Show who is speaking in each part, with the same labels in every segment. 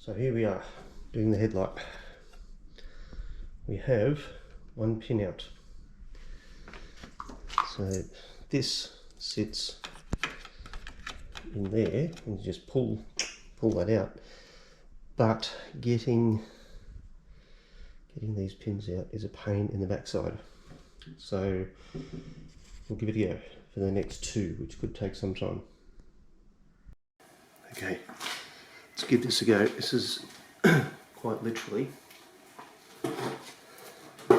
Speaker 1: So here we are doing the headlight. We have one pin out. So this sits in there and you just pull that out. But getting these pins out is a pain in the backside. So we'll give it a go for the next two, which could take some time. Okay, let's give this a go. This is quite literally in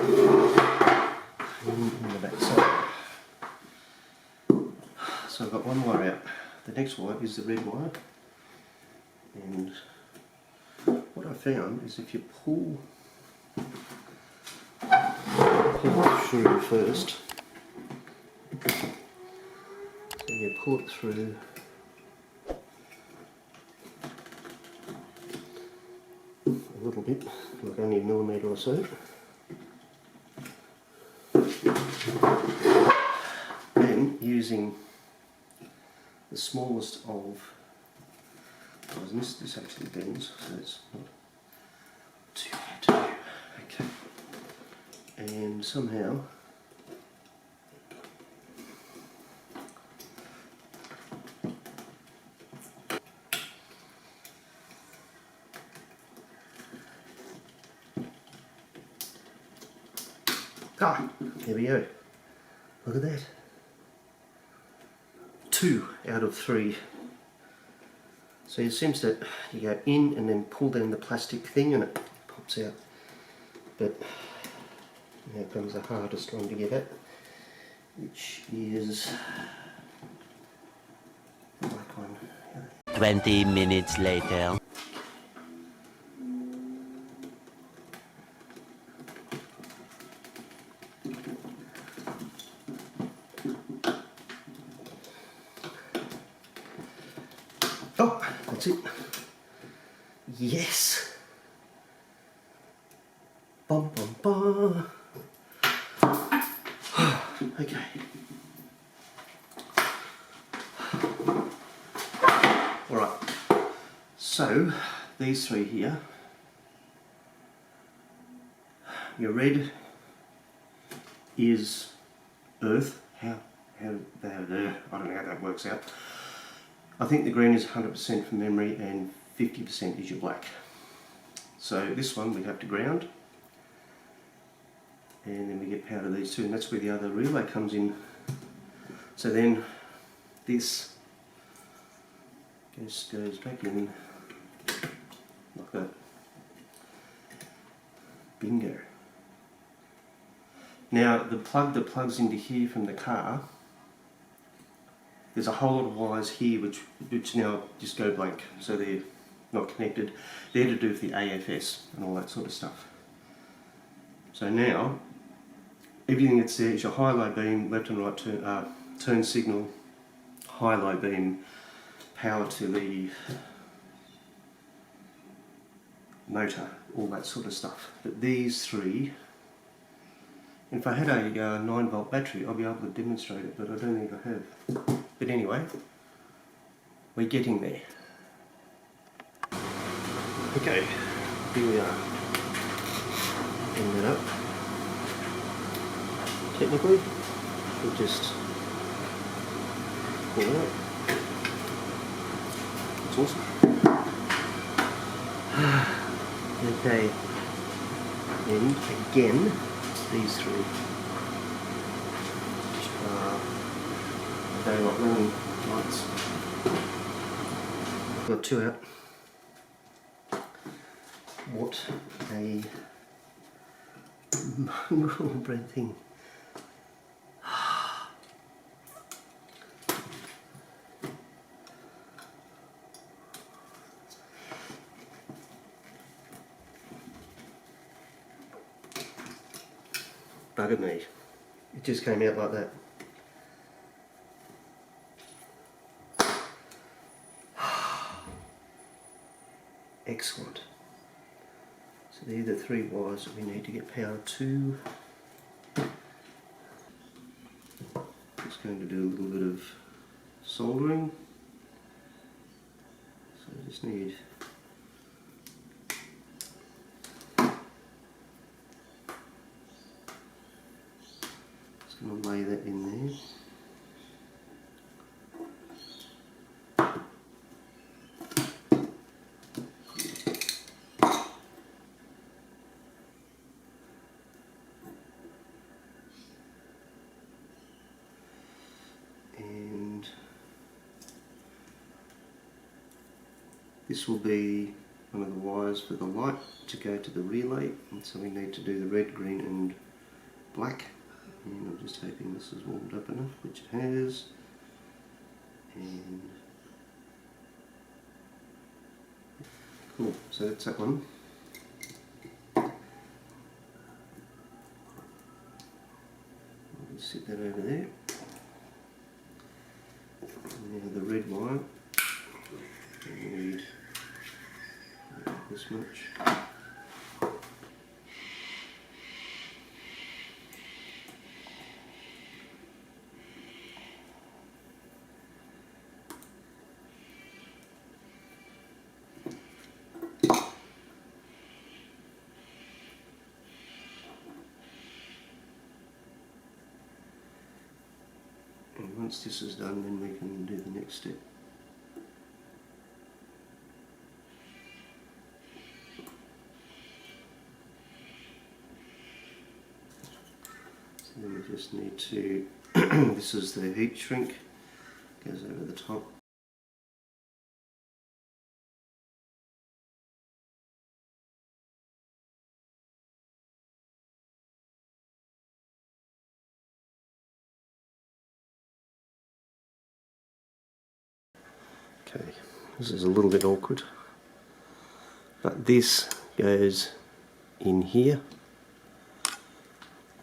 Speaker 1: the back side. So I've got one wire out. The next wire is the red wire, and what I found is if you pull it through first, so you pull it through a little bit, like only a millimetre or so. Then using the smallest of buttons, this actually bends, so it's not too hard to do. Okay. And somehow here we go. Look at that. 2 out of 3. So it seems that you go in and then pull down the plastic thing and it pops out. But now comes the hardest one to get at, which is the black one.
Speaker 2: 20 minutes later.
Speaker 1: Oh, that's it. Yes. Bum bum bum. Okay. All right. So these three here. Your red is earth. How I don't know how that works out. I think the green is 100% from memory and 50% is your black. So this one we have to ground, and then we get power to these two, and that's where the other relay comes in. So then this goes back in like that. Bingo. Now the plug that plugs into here from the car, there's a whole lot of wires here which now just go blank, so they're not connected. They're to do with the AFS and all that sort of stuff. So now everything that's there is your high-low beam, left and right turn signal, high-low beam, power to the motor, all that sort of stuff. But these three, if I had a 9-volt battery, I'd be able to demonstrate it, but I don't think I have. But anyway, we're getting there. Okay, here we are. Bring that up. Technically, we'll just pull out. That's awesome. Okay, and again, these three they like running lights. Got 2 out. What a mongrel bread thing. Buggered me. It just came out like that. Excellent. So these are the 3 wires that we need to get power to. Just going to do a little bit of soldering. So I just need Just going to lay that in there. And this will be one of the wires for the light to go to the relay, and so we need to do the red, green and black, and I'm just hoping this is warmed up enough, which it has. And cool, so that's that one. I'll just sit that over there. Now the red wire, we need this much. And once this is done, then we can do the next step. So then we just need to, this is the heat shrink, goes over the top. Okay, this is a little bit awkward, but this goes in here,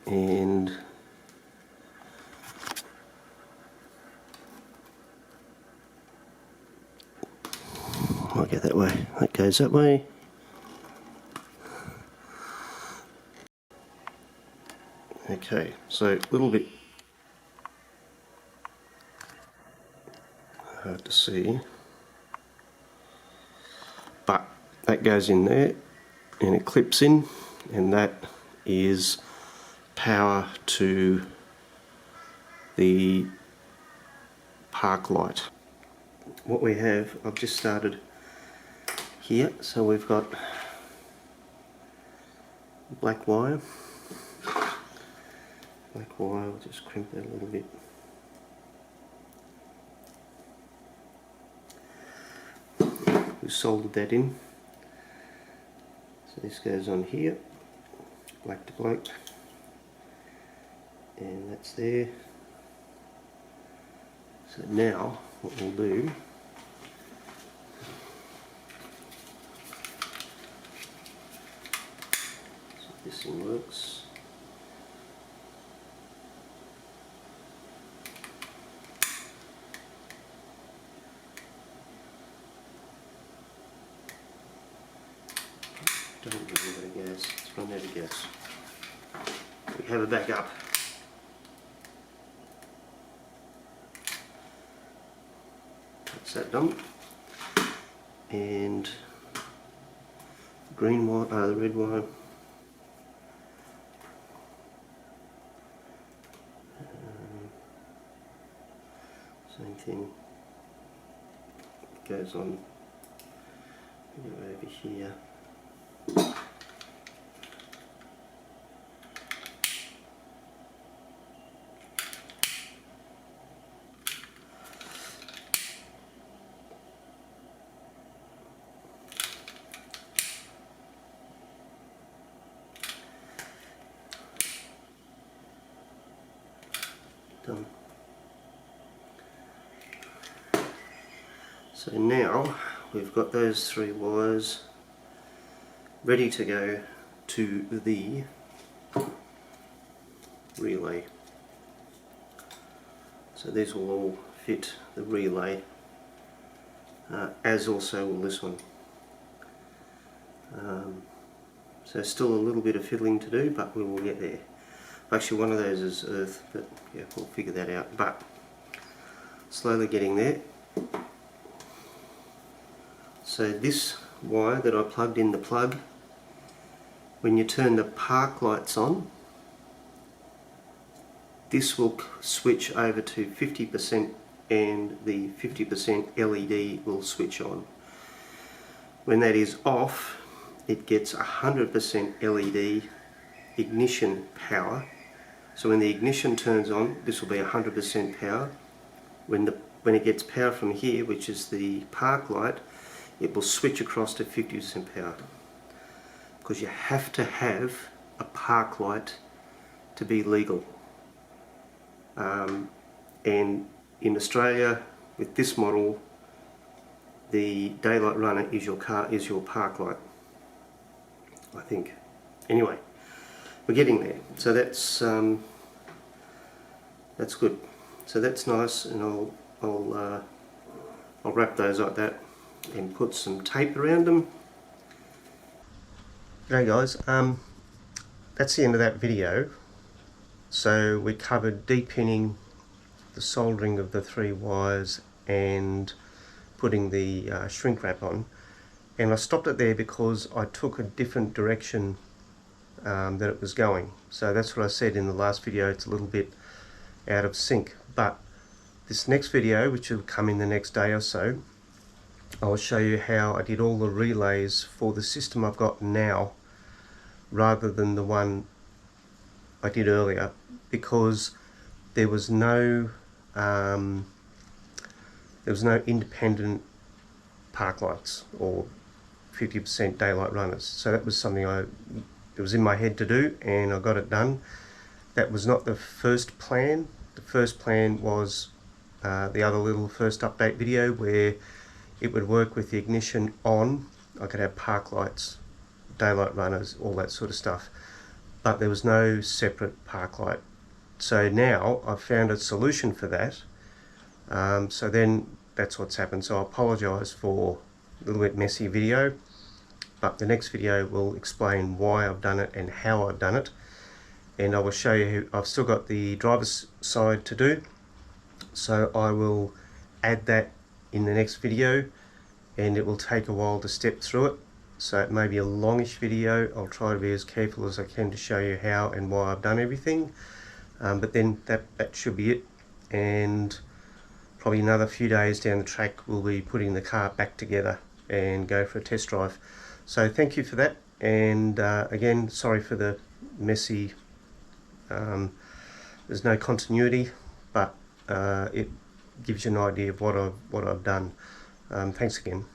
Speaker 1: and I'll go that way, that goes that way. Okay, so a little bit hard to see, but that goes in there and it clips in, and that is power to the park light. What we have, I've just started here, so we've got black wire. Black wire, I'll just crimp that a little bit. We soldered that in. So this goes on here, black to black, and that's there. So now what we'll do, so this thing works. Don't run out of gas, let's run out of gas. We have a backup. That's that done. And green wire, the red wire. Same thing. It goes on over here. Done. So now we've got those three wires ready to go to the relay. So these will all fit the relay, as also will this one. So still a little bit of fiddling to do, but we will get there. Actually, one of those is earth, but yeah, we'll figure that out. But slowly getting there. So this wire that I plugged in the plug, when you turn the park lights on, this will switch over to 50% and the 50% LED will switch on. When that is off, it gets 100% LED ignition power. So when the ignition turns on, this will be 100% power. When it gets power from here, which is the park light, it will switch across to 50% power. Because you have to have a park light to be legal. And in Australia, with this model, the daylight runner is your park light, I think. Anyway, we're getting there. So that's good. So that's nice, and I'll wrap those like that and put some tape around them. Okay guys, that's the end of that video. So we covered depinning, the soldering of the 3 wires, and putting the shrink wrap on. And I stopped it there because I took a different direction that it was going. So that's what I said in the last video, it's a little bit out of sync. But this next video, which will come in the next day or so, I'll show you how I did all the relays for the system I've got now rather than the one I did earlier, because there was no independent park lights or 50% daylight runners. So that was something it was in my head to do, and I got it done. That was not the first plan. The first plan was the other little first update video where it would work with the ignition on. I could have park lights, daylight runners, all that sort of stuff, but there was no separate park light. So now I've found a solution for that. So then that's what's happened. So I apologise for a little bit messy video, but the next video will explain why I've done it and how I've done it, and I will show you. I've still got the driver's side to do, so I will add that in the next video, and it will take a while to step through it, so it may be a longish video. I'll try to be as careful as I can to show you how and why I've done everything, but then that should be it. And probably another few days down the track we'll be putting the car back together and go for a test drive. So thank you for that, and again, sorry for the messy, there's no continuity, but it gives you an idea of what I've done. Thanks again.